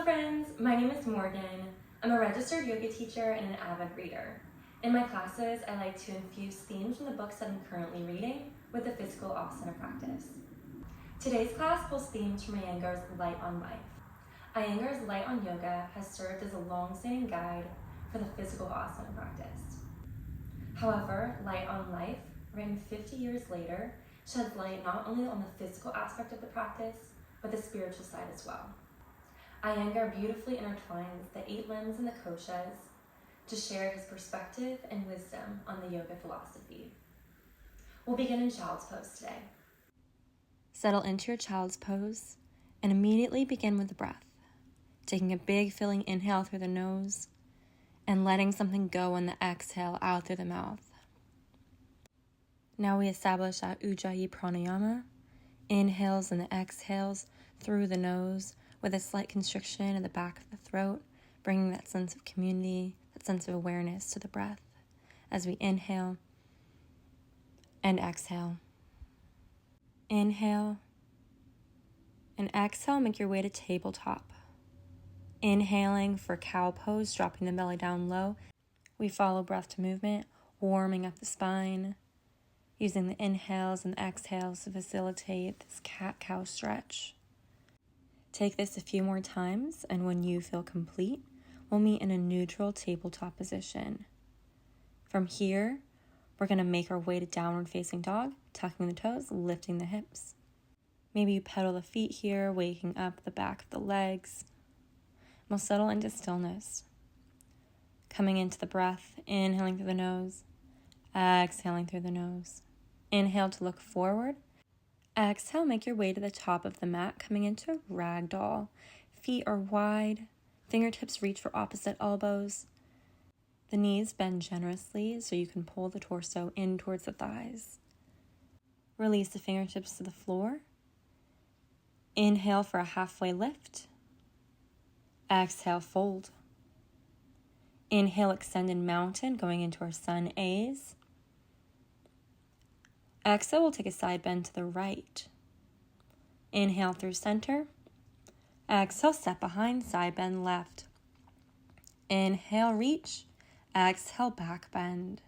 Hello friends, my name is Morgan. I'm a registered yoga teacher and an avid reader. In my classes, I like to infuse themes from the books that I'm currently reading with the physical asana practice. Today's class pulls themes from Iyengar's Light on Life. Iyengar's Light on Yoga has served as a long-standing guide for the physical asana practice. However, Light on Life, written 50 years later, sheds light not only on the physical aspect of the practice, but the spiritual side as well. Iyengar beautifully intertwines the 8 limbs and the koshas to share his perspective and wisdom on the yoga philosophy. We'll begin in child's pose today. Settle into your child's pose and immediately begin with the breath, taking a big filling inhale through the nose and letting something go on the exhale out through the mouth. Now we establish our Ujjayi pranayama, inhales and the exhales through the nose, with a slight constriction in the back of the throat, bringing that sense of community, that sense of awareness to the breath as we inhale and exhale. Inhale and exhale, make your way to tabletop. Inhaling for cow pose, dropping the belly down low. We follow breath to movement, warming up the spine, using the inhales and the exhales to facilitate this cat-cow stretch. Take this a few more times, and when you feel complete, we'll meet in a neutral tabletop position. From here, we're going to make our way to downward facing dog, tucking the toes, lifting the hips. Maybe you pedal the feet here, waking up the back of the legs. We'll settle into stillness. Coming into the breath, inhaling through the nose, exhaling through the nose. Inhale to look forward. Exhale, make your way to the top of the mat, coming into ragdoll. Feet are wide, fingertips reach for opposite elbows. The knees bend generously so you can pull the torso in towards the thighs. Release the fingertips to the floor. Inhale for a halfway lift. Exhale, fold. Inhale, extended mountain, going into our sun A's. Exhale, we'll take a side bend to the right. Inhale through center. Exhale, step behind, side bend left. Inhale, reach. Exhale, back bend.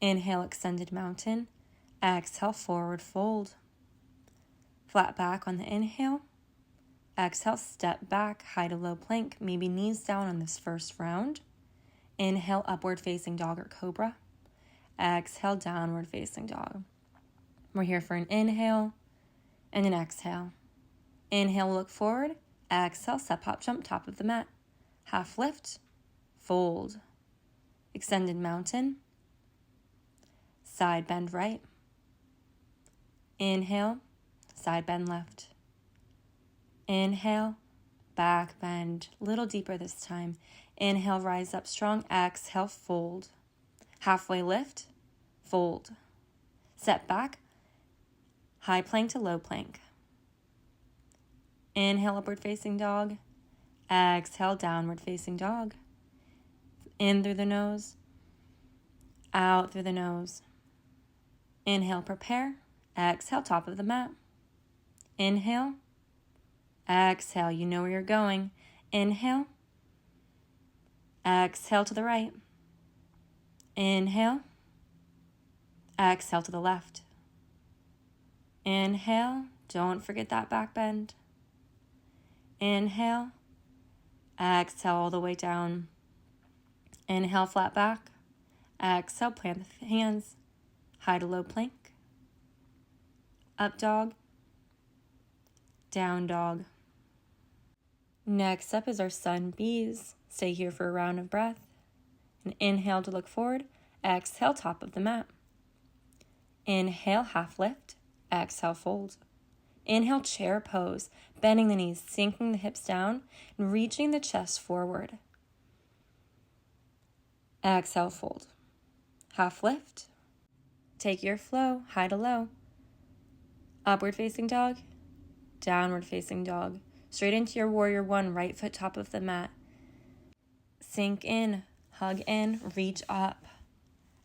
Inhale, extended mountain. Exhale, forward fold. Flat back on the inhale. Exhale, step back, high to low plank, maybe knees down on this first round. Inhale, upward facing dog or cobra. Exhale, downward facing dog. We're here for an inhale and an exhale. Inhale, look forward. Exhale, step, hop, jump, top of the mat. Half lift, fold. Extended mountain. Side bend right. Inhale, side bend left. Inhale, back bend, little deeper this time. Inhale, rise up strong. Exhale, fold. Halfway lift, fold. Step back, high plank to low plank. Inhale, upward facing dog. Exhale, downward facing dog. In through the nose, out through the nose. Inhale, prepare. Exhale, top of the mat. Inhale. Exhale, you know where you're going. Inhale. Exhale to the right. Inhale. Exhale to the left. Inhale. Don't forget that back bend. Inhale. Exhale all the way down. Inhale, flat back. Exhale, plant the hands. High to low plank. Up dog. Down dog. Next up is our sun B's. Stay here for a round of breath. And inhale to look forward. Exhale, top of the mat. Inhale, half lift. Exhale, fold. Inhale, chair pose, bending the knees, sinking the hips down, and reaching the chest forward. Exhale, fold. Half lift. Take your flow, high to low. Upward facing dog, downward facing dog. Straight into your warrior one, right foot top of the mat. Sink in, hug in, reach up.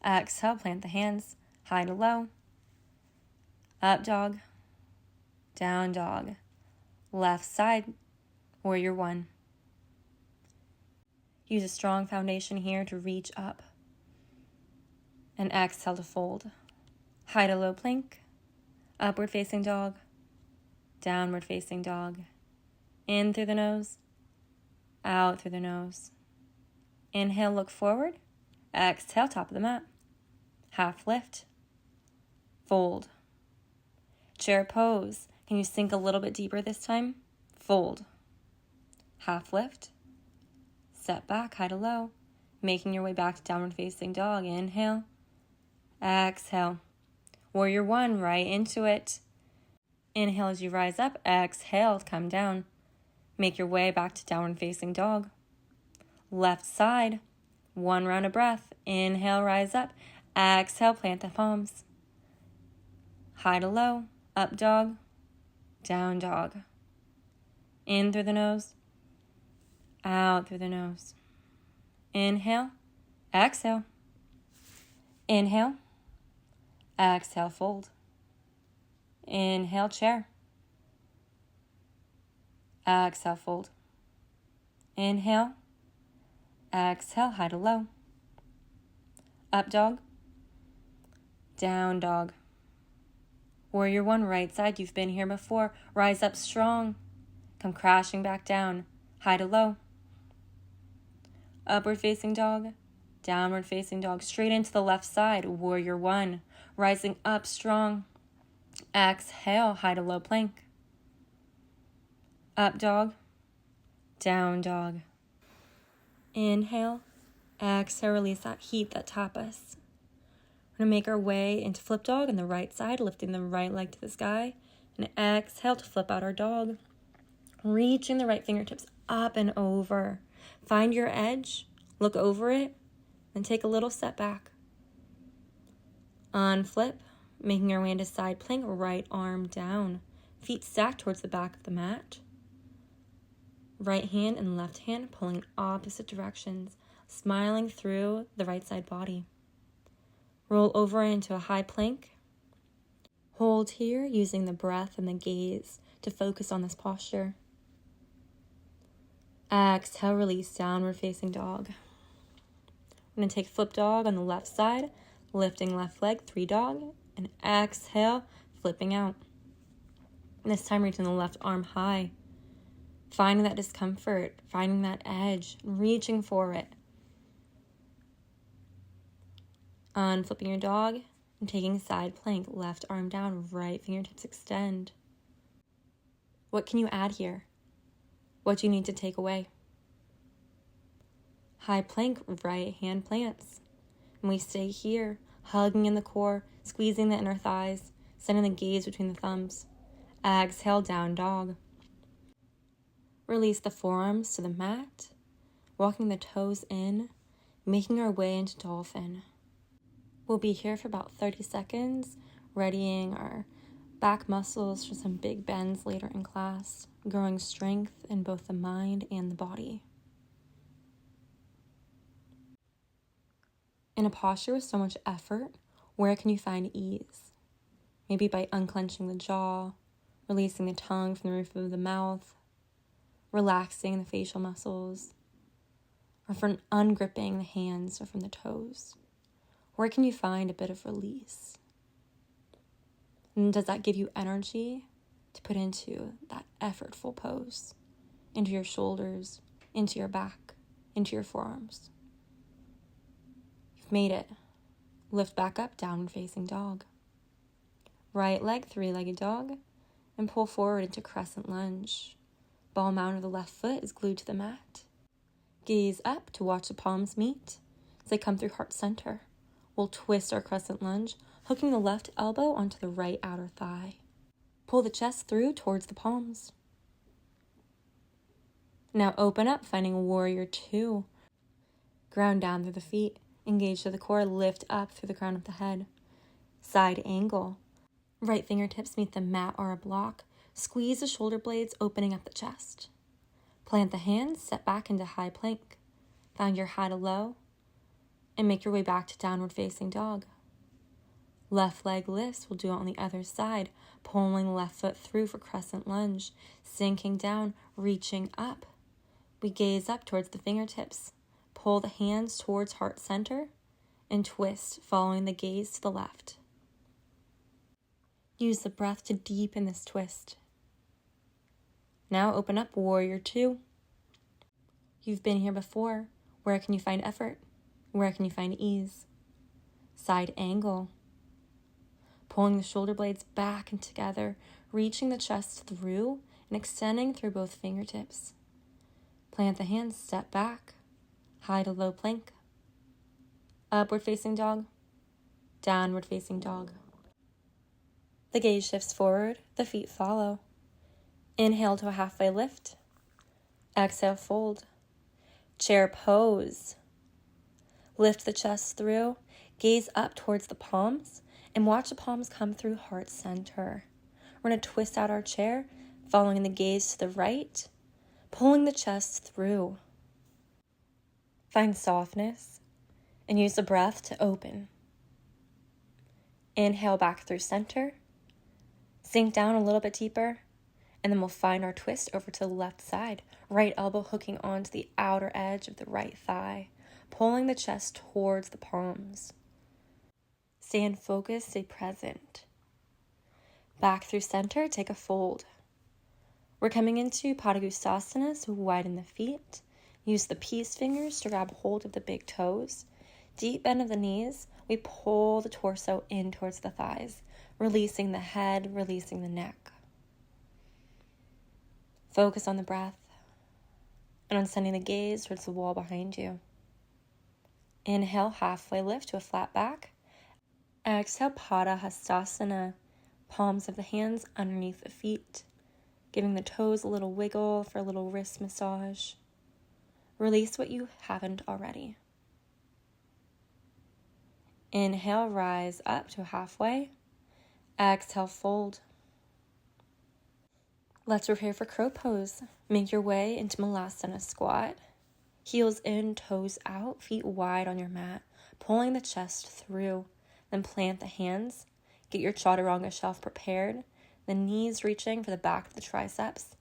Exhale, plant the hands, high to low. Up dog, down dog. Left side, Warrior One. Use a strong foundation here to reach up. And exhale to fold. High to low plank. Upward facing dog. Downward facing dog. In through the nose. Out through the nose. Inhale, look forward. Exhale, top of the mat. Half lift. Fold. Chair pose. Can you sink a little bit deeper this time? Fold. Half lift. Step back, high to low. Making your way back to downward facing dog. Inhale. Exhale. Warrior One, right into it. Inhale as you rise up. Exhale, come down. Make your way back to downward facing dog. Left side. One round of breath. Inhale, rise up. Exhale, plant the palms. High to low. Up dog. Down dog. In through the nose. Out through the nose. Inhale. Exhale. Inhale. Exhale, fold. Inhale, chair. Exhale, fold. Inhale. Exhale, high to low. Up dog. Down dog. Warrior One, right side. You've been here before. Rise up strong. Come crashing back down. High to low. Upward facing dog. Downward facing dog. Straight into the left side. Warrior One. Rising up strong. Exhale, high to low plank. Up dog. Down dog. Inhale. Exhale, release that heat, that tapas. We're going to make our way into flip dog on the right side, lifting the right leg to the sky. And exhale to flip out our dog. Reaching the right fingertips up and over. Find your edge, look over it, and take a little step back. On flip, making our way into side plank, right arm down. Feet stacked towards the back of the mat. Right hand and left hand pulling in opposite directions, smiling through the right side body. Roll over into a high plank. Hold here using the breath and the gaze to focus on this posture. Exhale, release, downward facing dog. We're going to take flip dog on the left side, lifting left leg, 3 dog, and exhale, flipping out. This time reaching the left arm high. Finding that discomfort, finding that edge, reaching for it. Unflipping your dog and taking side plank, left arm down, right fingertips extend. What can you add here? What do you need to take away? High plank, right hand plants. And we stay here, hugging in the core, squeezing the inner thighs, sending the gaze between the thumbs. Exhale, down dog. Release the forearms to the mat, walking the toes in, making our way into dolphin. We'll be here for about 30 seconds, readying our back muscles for some big bends later in class, growing strength in both the mind and the body. In a posture with so much effort, where can you find ease? Maybe by unclenching the jaw, releasing the tongue from the roof of the mouth, relaxing the facial muscles, or from ungripping the hands or from the toes. Where can you find a bit of release? And does that give you energy to put into that effortful pose, into your shoulders, into your back, into your forearms? You've made it. Lift back up, downward facing dog. Right leg, 3-legged dog, and pull forward into crescent lunge. Ball mound of the left foot is glued to the mat. Gaze up to watch the palms meet as they come through heart center. We'll twist our crescent lunge, hooking the left elbow onto the right outer thigh. Pull the chest through towards the palms. Now open up, finding warrior 2. Ground down through the feet. Engage to the core, lift up through the crown of the head. Side angle. Right fingertips meet the mat or a block. Squeeze the shoulder blades, opening up the chest. Plant the hands, step back into high plank. Find your high to low, and make your way back to downward facing dog. Left leg lifts, we'll do it on the other side, pulling left foot through for crescent lunge, sinking down, reaching up. We gaze up towards the fingertips, pull the hands towards heart center, and twist, following the gaze to the left. Use the breath to deepen this twist. Now open up Warrior 2. You've been here before. Where can you find effort? Where can you find ease? Side angle. Pulling the shoulder blades back and together, reaching the chest through and extending through both fingertips. Plant the hands, step back, high to low plank. Upward facing dog, downward facing dog. The gaze shifts forward, the feet follow. Inhale to a halfway lift. Exhale, fold. Chair pose. Lift the chest through, gaze up towards the palms, and watch the palms come through heart center. We're going to twist out our chair, following the gaze to the right, pulling the chest through. Find softness and use the breath to open. Inhale back through center, sink down a little bit deeper, and then we'll find our twist over to the left side, right elbow hooking onto the outer edge of the right thigh, pulling the chest towards the palms. Stay in focus, stay present. Back through center, take a fold. We're coming into Padangusthasana, so widen the feet. Use the peace fingers to grab hold of the big toes. Deep bend of the knees, we pull the torso in towards the thighs, releasing the head, releasing the neck. Focus on the breath and on sending the gaze towards the wall behind you. Inhale, halfway lift to a flat back. Exhale, Padangusthasana, palms of the hands underneath the feet, giving the toes a little wiggle for a little wrist massage. Release what you haven't already. Inhale, rise up to halfway. Exhale, fold. Let's prepare for crow pose. Make your way into Malasana squat. Heels in, toes out, feet wide on your mat, pulling the chest through. Then plant the hands. Get your chaturanga shelf prepared. The knees reaching for the back of the triceps.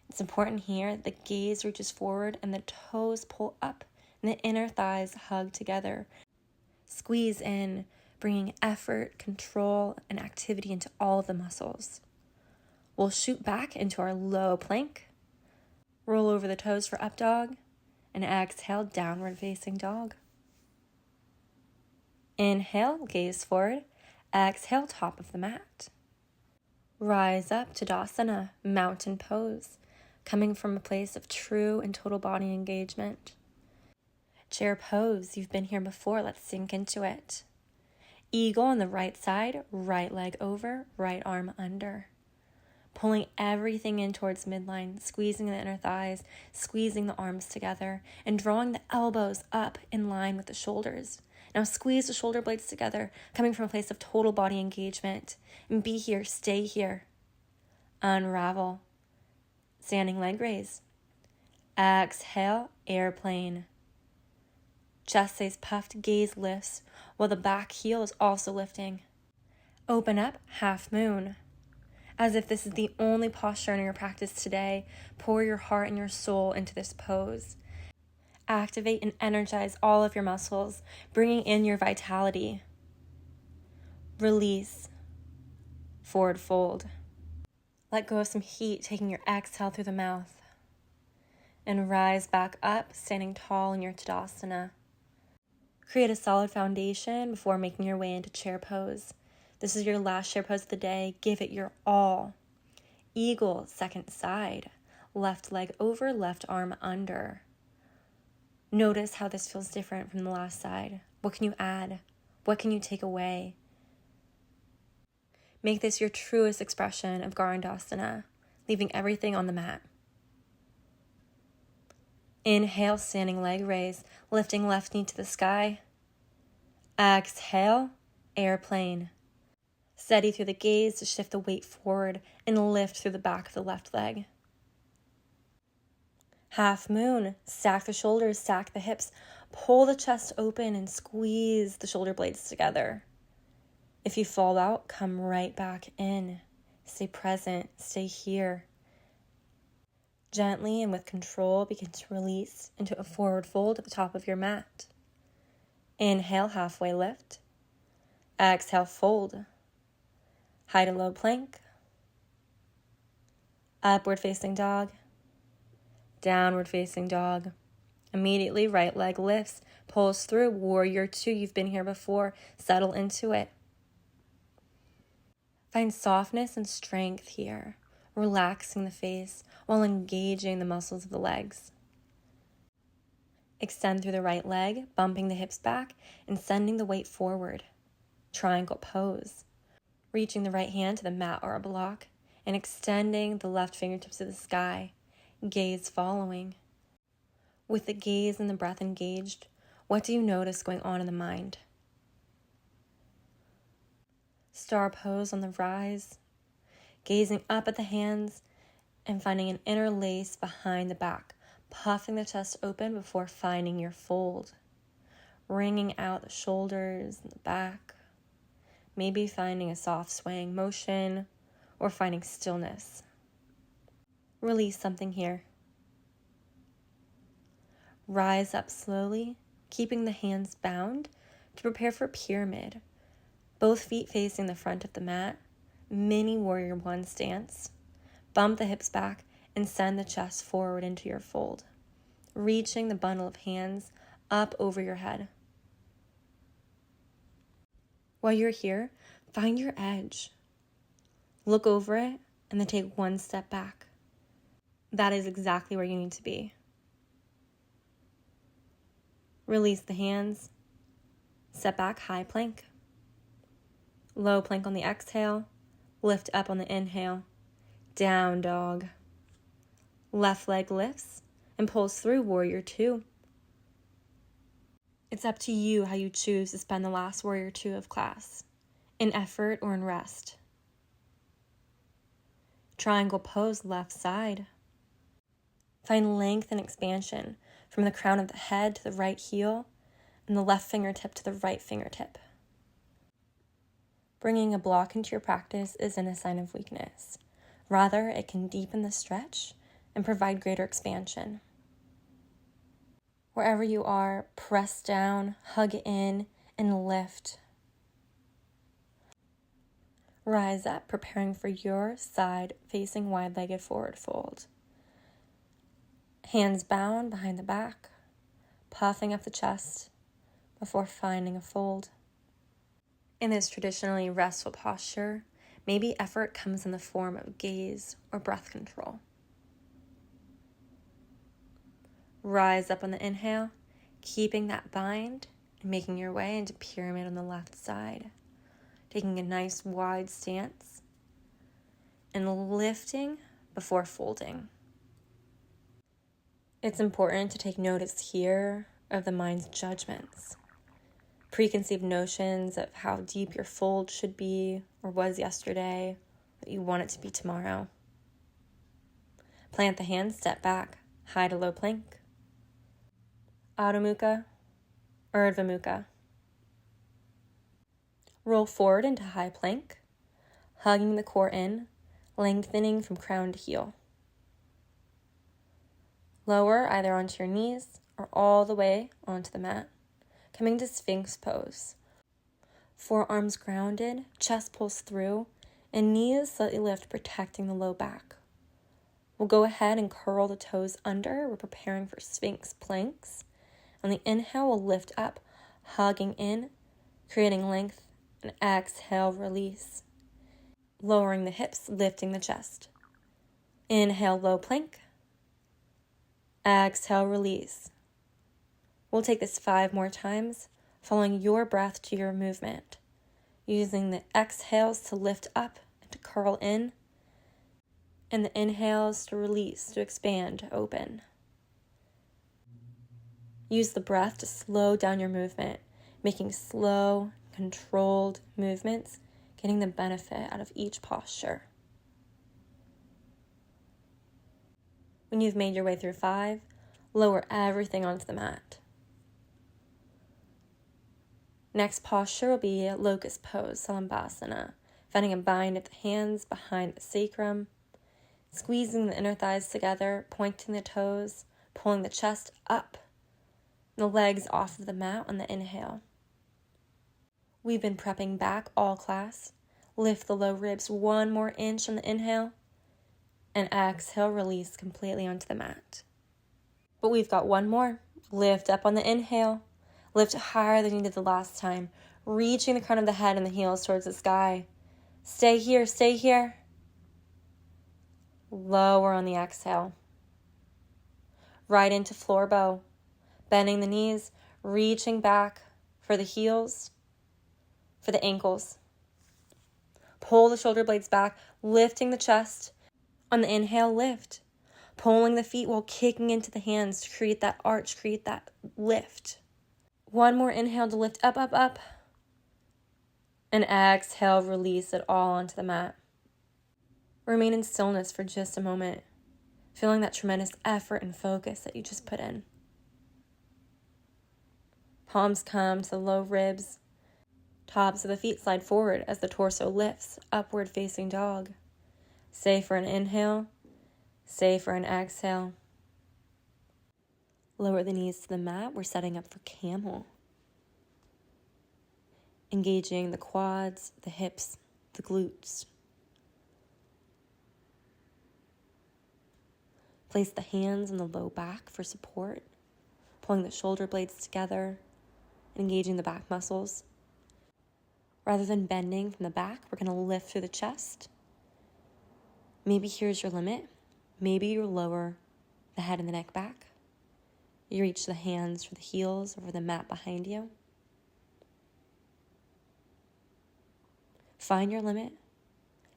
It's important here that the gaze reaches forward and the toes pull up and the inner thighs hug together. Squeeze in, bringing effort, control, and activity into all of the muscles. We'll shoot back into our low plank. Roll over the toes for up dog, and exhale, downward facing dog. Inhale, gaze forward. Exhale, top of the mat. Rise up to Tadasana, mountain pose, coming from a place of true and total body engagement. Chair pose, you've been here before, let's sink into it. Eagle on the right side, right leg over, right arm under. Pulling everything in towards midline, squeezing the inner thighs, squeezing the arms together, and drawing the elbows up in line with the shoulders. Now squeeze the shoulder blades together, coming from a place of total body engagement. And be here, stay here. Unravel. Standing leg raise. Exhale, airplane. Chest stays puffed, gaze lifts, while the back heel is also lifting. Open up, half moon. As if this is the only posture in your practice today, pour your heart and your soul into this pose. Activate and energize all of your muscles, bringing in your vitality. Release. Forward fold. Let go of some heat, taking your exhale through the mouth. And rise back up, standing tall in your Tadasana. Create a solid foundation before making your way into chair pose. This is your last chair pose of the day. Give it your all. Eagle, second side. Left leg over, left arm under. Notice how this feels different from the last side. What can you add? What can you take away? Make this your truest expression of Garandasana, leaving everything on the mat. Inhale, standing leg raise, lifting left knee to the sky. Exhale, airplane. Steady through the gaze to shift the weight forward and lift through the back of the left leg. Half moon, stack the shoulders, stack the hips, pull the chest open and squeeze the shoulder blades together. If you fall out, come right back in. Stay present, stay here. Gently and with control, begin to release into a forward fold at the top of your mat. Inhale, halfway lift. Exhale, fold. High to low plank. Upward facing dog. Downward facing dog. Immediately, right leg lifts, pulls through. Warrior 2, you've been here before. Settle into it. Find softness and strength here, relaxing the face while engaging the muscles of the legs. Extend through the right leg, bumping the hips back and sending the weight forward. Triangle pose. Reaching the right hand to the mat or a block and extending the left fingertips to the sky, gaze following. With the gaze and the breath engaged, what do you notice going on in the mind? Star pose on the rise, gazing up at the hands and finding an inner lace behind the back, puffing the chest open before finding your fold, wringing out the shoulders and the back, maybe finding a soft swaying motion or finding stillness. Release something here. Rise up slowly, keeping the hands bound to prepare for pyramid. Both feet facing the front of the mat, mini warrior 1 stance. Bump the hips back and send the chest forward into your fold, reaching the bundle of hands up over your head. While you're here, find your edge. Look over it and then take 1 step back. That is exactly where you need to be. Release the hands. Step back, high plank. Low plank on the exhale. Lift up on the inhale. Down dog. Left leg lifts and pulls through warrior 2. It's up to you how you choose to spend the last warrior 2 of class, in effort or in rest. Triangle pose left side. Find length and expansion from the crown of the head to the right heel and the left fingertip to the right fingertip. Bringing a block into your practice isn't a sign of weakness. Rather, it can deepen the stretch and provide greater expansion. Wherever you are, press down, hug in, and lift. Rise up, preparing for your side-facing wide-legged forward fold. Hands bound behind the back, puffing up the chest before finding a fold. In this traditionally restful posture, maybe effort comes in the form of gaze or breath control. Rise up on the inhale, keeping that bind and making your way into pyramid on the left side. Taking a nice wide stance and lifting before folding. It's important to take notice here of the mind's judgments, preconceived notions of how deep your fold should be or was yesterday, that you want it to be tomorrow. Plant the hands, step back, high to low plank. Adho Mukha, Urdhva Mukha. Roll forward into high plank, hugging the core in, lengthening from crown to heel. Lower either onto your knees or all the way onto the mat, coming to Sphinx pose. Forearms grounded, chest pulls through, and knees slightly lift, protecting the low back. We'll go ahead and curl the toes under. We're preparing for Sphinx planks. On the inhale, we'll lift up, hugging in, creating length, and exhale, release. Lowering the hips, lifting the chest. Inhale, low plank. Exhale, release. We'll take this 5 more times, following your breath to your movement, using the exhales to lift up and to curl in, and the inhales to release, to expand, open. Use the breath to slow down your movement, making slow, controlled movements, getting the benefit out of each posture. When you've made your way through 5, lower everything onto the mat. Next posture will be locust pose, Salambhasana, finding a bind of the hands behind the sacrum, squeezing the inner thighs together, pointing the toes, pulling the chest up, the legs off of the mat on the inhale. We've been prepping back all class. Lift the low ribs 1 more inch on the inhale, and exhale, release completely onto the mat. But we've got 1 more. Lift up on the inhale. Lift higher than you did the last time, reaching the crown of the head and the heels towards the sky. Stay here, stay here. Lower on the exhale. Right into floor bow. Bending the knees, reaching back for the heels, for the ankles. Pull the shoulder blades back, lifting the chest. On the inhale, lift. Pulling the feet while kicking into the hands to create that arch, create that lift. 1 more inhale to lift up, up, up. And exhale, release it all onto the mat. Remain in stillness for just a moment, feeling that tremendous effort and focus that you just put in. Palms come to the low ribs. Tops of the feet slide forward as the torso lifts, upward facing dog. Stay for an inhale. Stay for an exhale. Lower the knees to the mat. We're setting up for camel. Engaging the quads, the hips, the glutes. Place the hands on the low back for support, pulling the shoulder blades together, engaging the back muscles. Rather than bending from the back, we're going to lift through the chest. Maybe here's your limit. Maybe you lower the head and the neck back. You reach the hands for the heels over the mat behind you. Find your limit.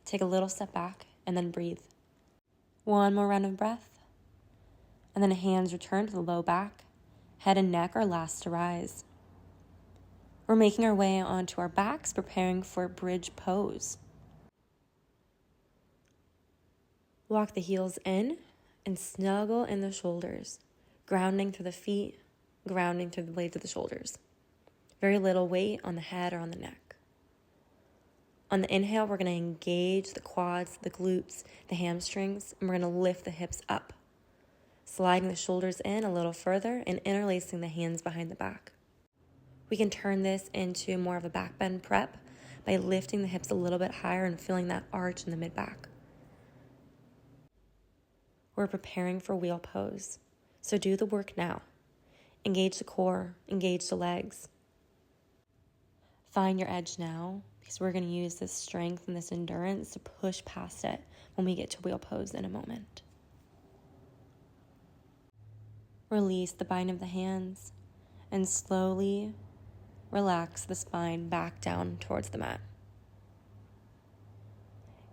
Take a little step back and then breathe. 1 more round of breath. And then hands return to the low back. Head and neck are last to rise. We're making our way onto our backs, preparing for a bridge pose. Walk the heels in and snuggle in the shoulders, grounding through the feet, grounding through the blades of the shoulders. Very little weight on the head or on the neck. On the inhale, we're going to engage the quads, the glutes, the hamstrings, and we're going to lift the hips up, sliding the shoulders in a little further and interlacing the hands behind the back. We can turn this into more of a back bend prep by lifting the hips a little bit higher and feeling that arch in the mid-back. We're preparing for wheel pose, so do the work now. Engage the core, engage the legs. Find your edge now, because we're going to use this strength and this endurance to push past it when we get to wheel pose in a moment. Release the bind of the hands and slowly relax the spine back down towards the mat.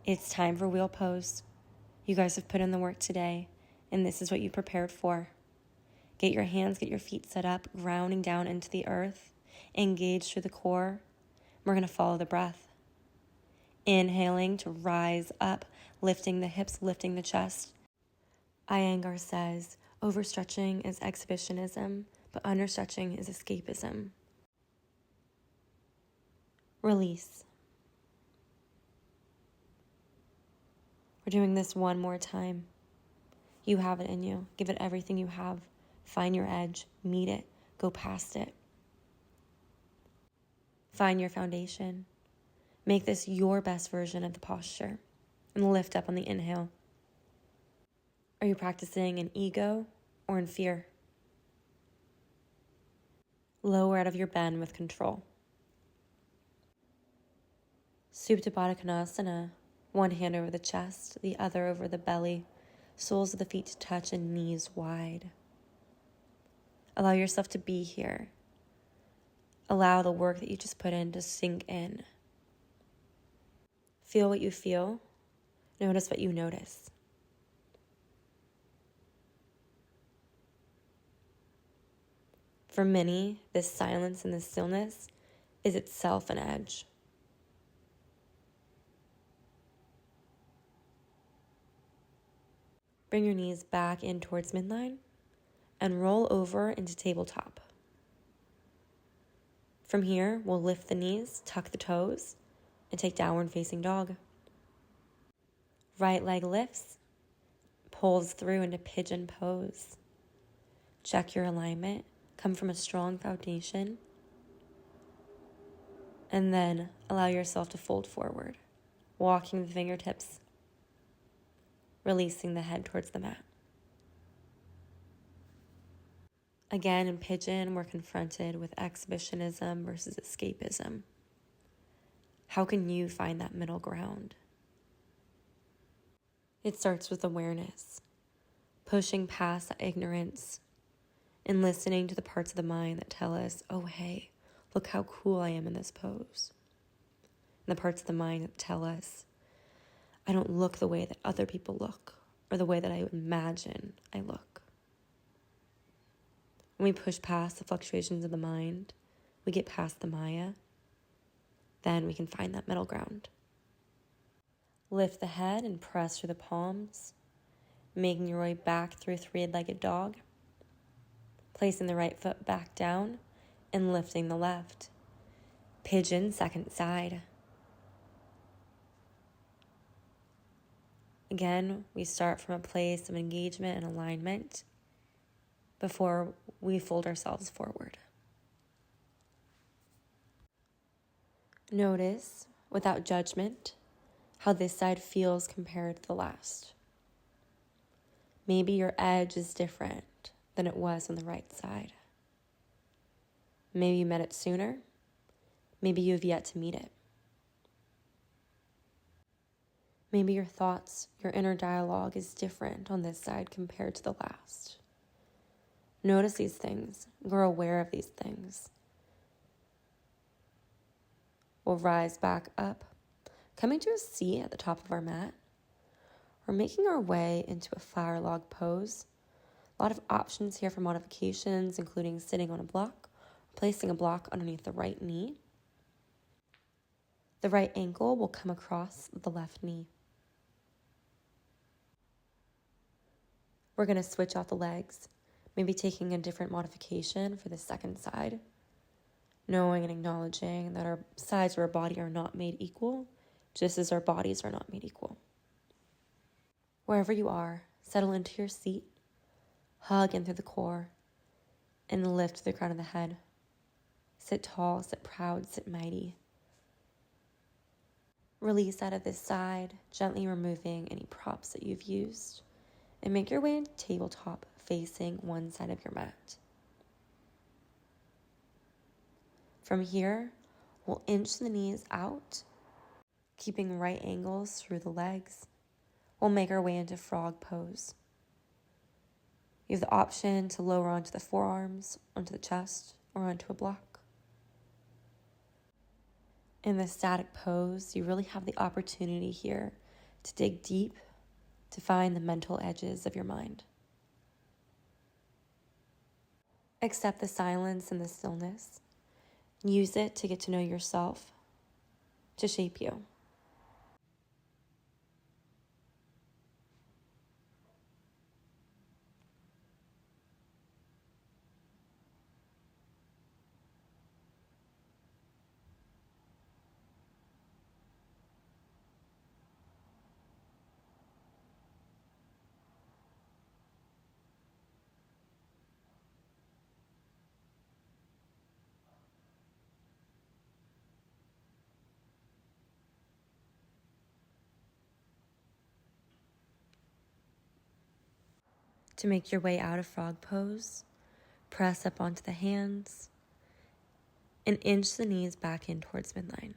It's time for wheel pose. You guys have put in the work today, and this is what you prepared for. Get your hands, get your feet set up, grounding down into the earth. Engage through the core. We're going to follow the breath. Inhaling to rise up, lifting the hips, lifting the chest. Iyengar says, overstretching is exhibitionism, but understretching is escapism. Release. We're doing this 1 more time. You have it in you. Give it everything you have. Find your edge. Meet it. Go past it. Find your foundation. Make this your best version of the posture. And lift up on the inhale. Are you practicing in ego or in fear? Lower out of your bend with control. Supta Baddha Konasana. 1 hand over the chest, the other over the belly. Soles of the feet to touch and knees wide. Allow yourself to be here. Allow the work that you just put in to sink in. Feel what you feel. Notice what you notice. For many, this silence and this stillness is itself an edge. Bring your knees back in towards midline and roll over into tabletop. From here, we'll lift the knees, tuck the toes, and take downward facing dog. Right leg lifts, pulls through into pigeon pose. Check your alignment, come from a strong foundation, and then allow yourself to fold forward, walking the fingertips, releasing the head towards the mat. Again, in pigeon, we're confronted with exhibitionism versus escapism. How can you find that middle ground? It starts with awareness, pushing past that ignorance, and listening to the parts of the mind that tell us, oh, hey, look how cool I am in this pose. And the parts of the mind that tell us, I don't look the way that other people look, or the way that I imagine I look. When we push past the fluctuations of the mind, we get past the Maya, then we can find that middle ground. Lift the head and press through the palms, making your way back through three-legged dog, placing the right foot back down and lifting the left. Pigeon, second side. Again, we start from a place of engagement and alignment before we fold ourselves forward. Notice, without judgment, how this side feels compared to the last. Maybe your edge is different than it was on the right side. Maybe you met it sooner. Maybe you have yet to meet it. Maybe your thoughts, your inner dialogue is different on this side compared to the last. Notice these things. Grow aware of these things. We'll rise back up, coming to a seat at the top of our mat. We're making our way into a flower log pose. A lot of options here for modifications, including sitting on a block, placing a block underneath the right knee. The right ankle will come across the left knee. We're going to switch out the legs, maybe taking a different modification for the second side, knowing and acknowledging that our sides of our body are not made equal, just as our bodies are not made equal. Wherever you are, settle into your seat, hug in through the core, and lift to the crown of the head. Sit tall, sit proud, sit mighty. Release out of this side, gently removing any props that you've used, and make your way into tabletop facing one side of your mat. From here, we'll inch the knees out, keeping right angles through the legs. We'll make our way into frog pose. You have the option to lower onto the forearms, onto the chest, or onto a block. In this static pose, you really have the opportunity here to dig deep, to find the mental edges of your mind. Accept the silence and the stillness. Use it to get to know yourself, to shape you. To make your way out of frog pose, press up onto the hands and inch the knees back in towards midline.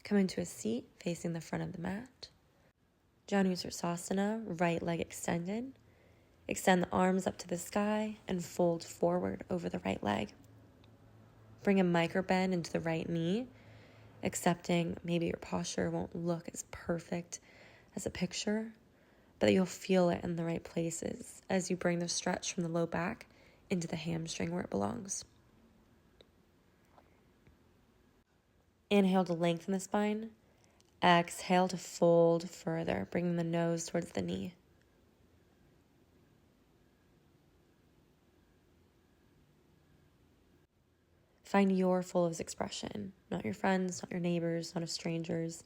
Come into a seat facing the front of the mat. Janusarsasana, right leg extended. Extend the arms up to the sky and fold forward over the right leg. Bring a micro bend into the right knee, accepting maybe your posture won't look as perfect as a picture, but you'll feel it in the right places as you bring the stretch from the low back into the hamstring where it belongs. Inhale to lengthen the spine. Exhale to fold further, bringing the nose towards the knee. Find your fullest expression, not your friends, not your neighbors, not a stranger's,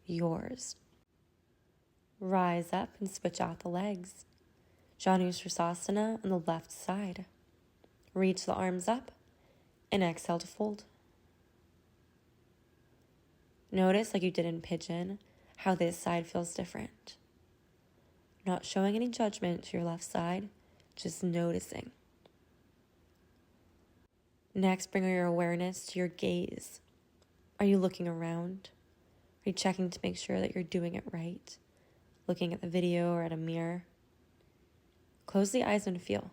yours. Rise up and switch out the legs. Janushirasana on the left side. Reach the arms up and exhale to fold. Notice, like you did in pigeon, how this side feels different. Not showing any judgment to your left side, just noticing. Next, bring your awareness to your gaze. Are you looking around? Are you checking to make sure that you're doing it right? Looking at the video or at a mirror? Close the eyes and feel.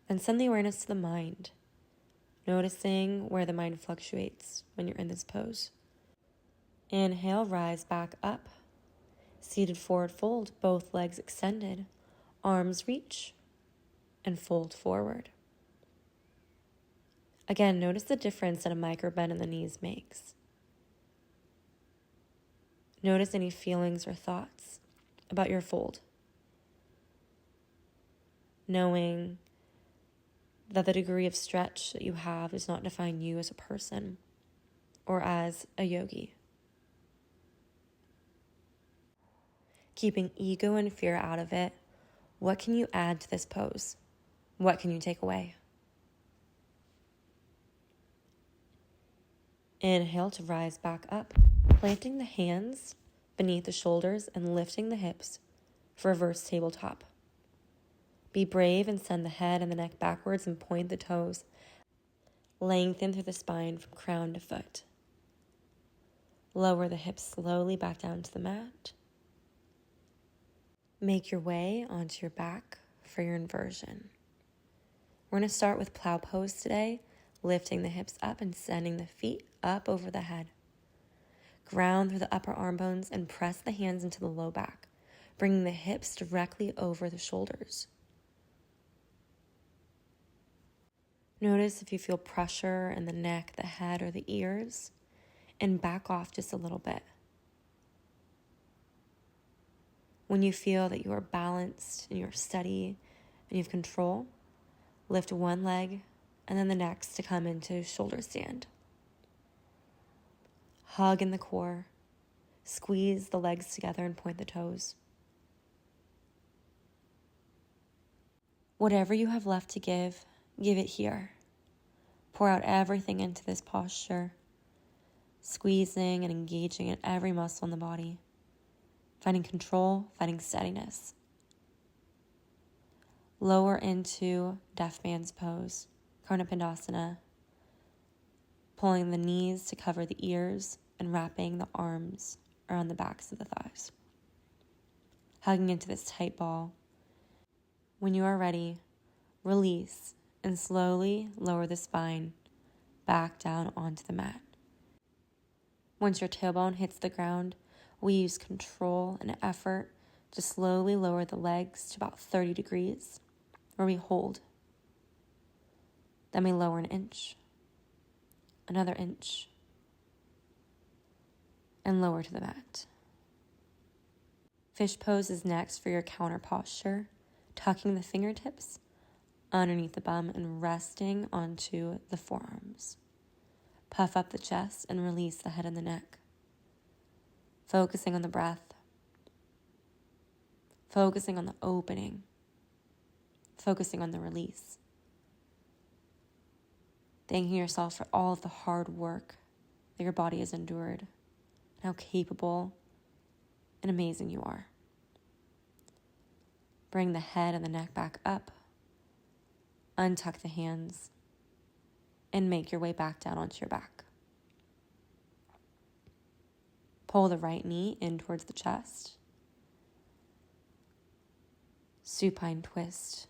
Then send the awareness to the mind, noticing where the mind fluctuates when you're in this pose. Inhale, rise back up. Seated forward fold, both legs extended. Arms reach and fold forward. Again, notice the difference that a micro bend in the knees makes. Notice any feelings or thoughts about your fold. Knowing that the degree of stretch that you have does not define you as a person or as a yogi. Keeping ego and fear out of it, what can you add to this pose? What can you take away? Inhale to rise back up, planting the hands beneath the shoulders and lifting the hips for reverse tabletop. Be brave and send the head and the neck backwards and point the toes. Lengthen through the spine from crown to foot. Lower the hips slowly back down to the mat. Make your way onto your back for your inversion. We're going to start with plow pose today, lifting the hips up and sending the feet up over the head. Ground through the upper arm bones and press the hands into the low back, bringing the hips directly over the shoulders. Notice if you feel pressure in the neck, the head, or the ears, and back off just a little bit. When you feel that you are balanced and you're steady and you have control, lift one leg and then the next to come into shoulder stand. Hug in the core. Squeeze the legs together and point the toes. Whatever you have left to give it here. Pour out everything into this posture, squeezing and engaging in every muscle in the body, finding control, finding steadiness. Lower into deaf man's pose, Karnapindasana, pulling the knees to cover the ears and wrapping the arms around the backs of the thighs. Hugging into this tight ball. When you are ready, release and slowly lower the spine back down onto the mat. Once your tailbone hits the ground, we use control and effort to slowly lower the legs to about 30 degrees, where we hold. Then we lower an inch, another inch, and lower to the mat. Fish pose is next for your counter posture, tucking the fingertips underneath the bum and resting onto the forearms. Puff up the chest and release the head and the neck. Focusing on the breath. Focusing on the opening. Focusing on the release. Thanking yourself for all of the hard work that your body has endured and how capable and amazing you are. Bring the head and the neck back up. Untuck the hands and make your way back down onto your back. Pull the right knee in towards the chest. Supine twist.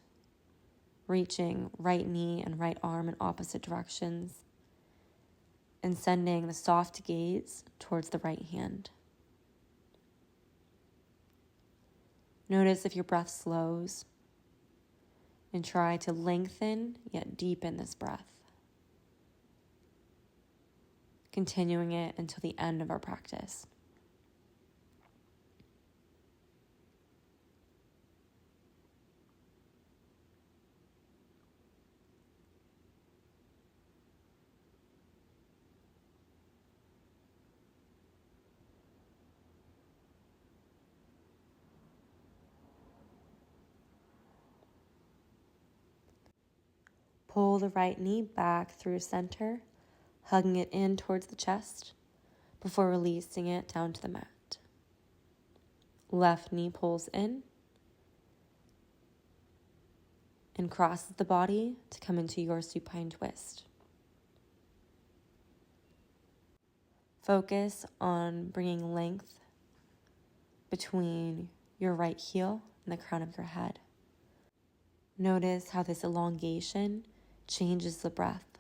Reaching right knee and right arm in opposite directions and sending the soft gaze towards the right hand. Notice if your breath slows and try to lengthen yet deepen this breath. Continuing it until the end of our practice. Pull the right knee back through center, hugging it in towards the chest before releasing it down to the mat. Left knee pulls in and crosses the body to come into your supine twist. Focus on bringing length between your right heel and the crown of your head. Notice how this elongation changes the breath.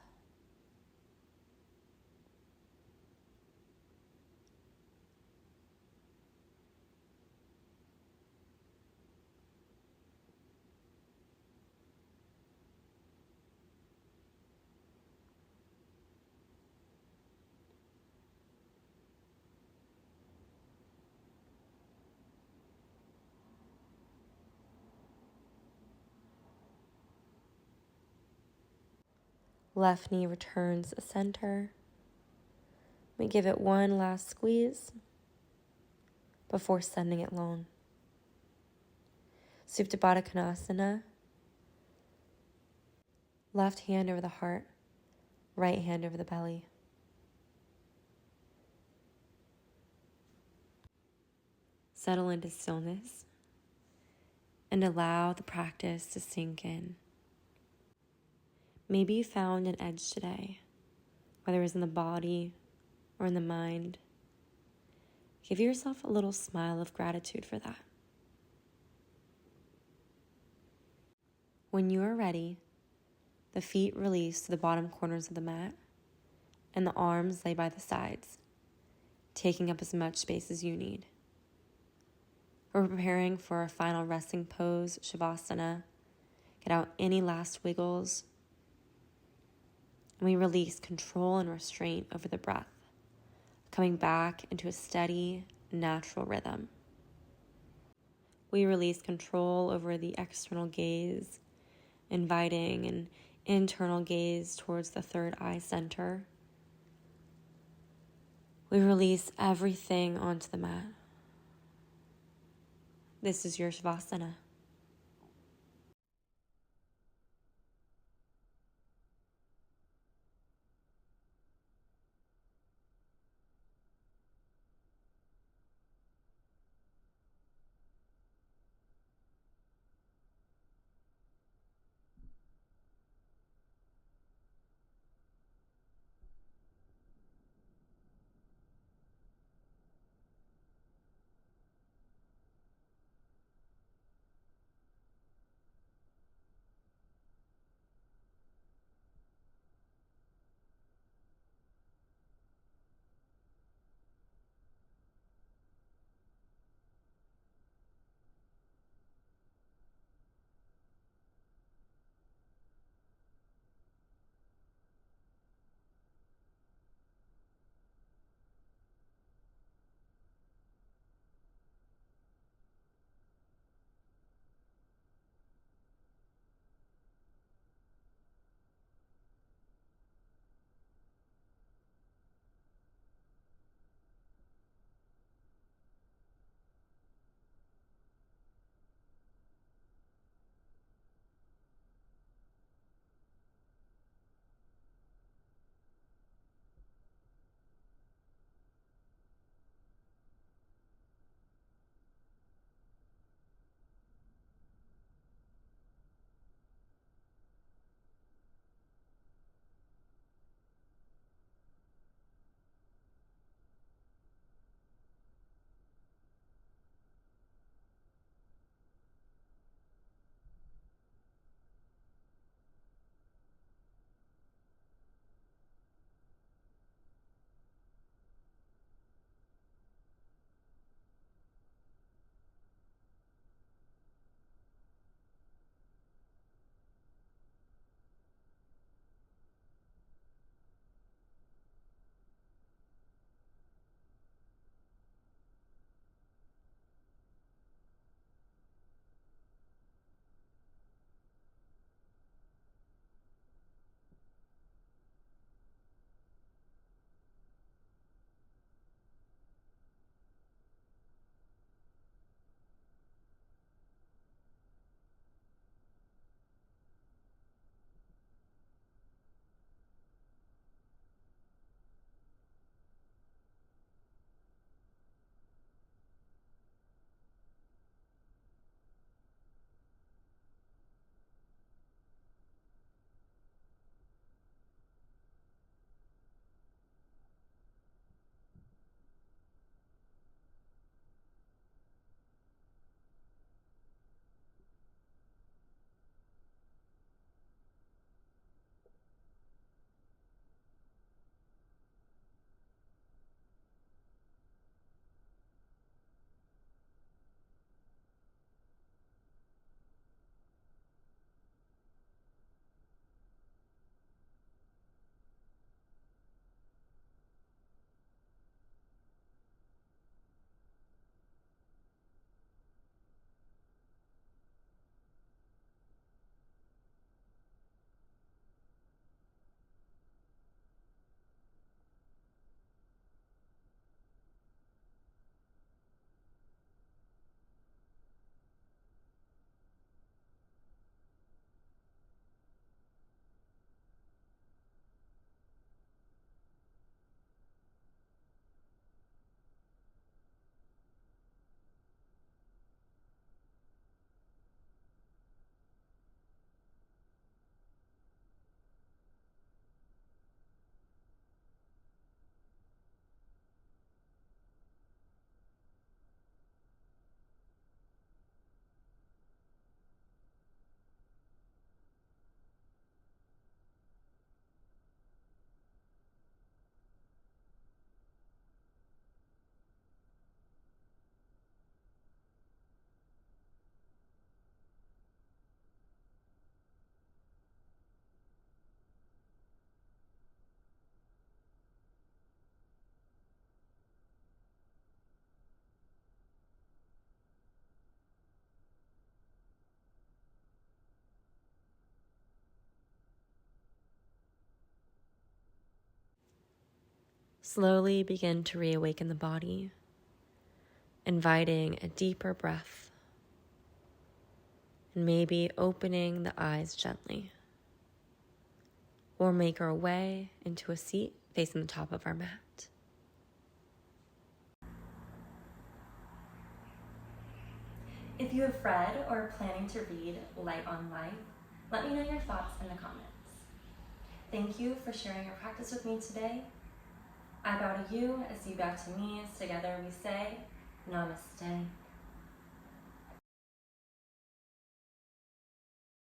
Left knee returns to center. We give it one last squeeze before sending it long. Supta Baddha Konasana. Left hand over the heart, right hand over the belly. Settle into stillness and allow the practice to sink in. Maybe you found an edge today, whether it's in the body or in the mind. Give yourself a little smile of gratitude for that. When you are ready, the feet release to the bottom corners of the mat and the arms lay by the sides, taking up as much space as you need. We're preparing for our final resting pose, Shavasana. Get out any last wiggles. And we release control and restraint over the breath, coming back into a steady, natural rhythm. We release control over the external gaze, inviting an internal gaze towards the third eye center. We release everything onto the mat. This is your Shavasana. Slowly begin to reawaken the body, inviting a deeper breath, and maybe opening the eyes gently, or make our way into a seat facing the top of our mat. If you have read or are planning to read Light on Life, let me know your thoughts in the comments. Thank you for sharing your practice with me today. I bow to you as you bow to me, as together we say, Namaste.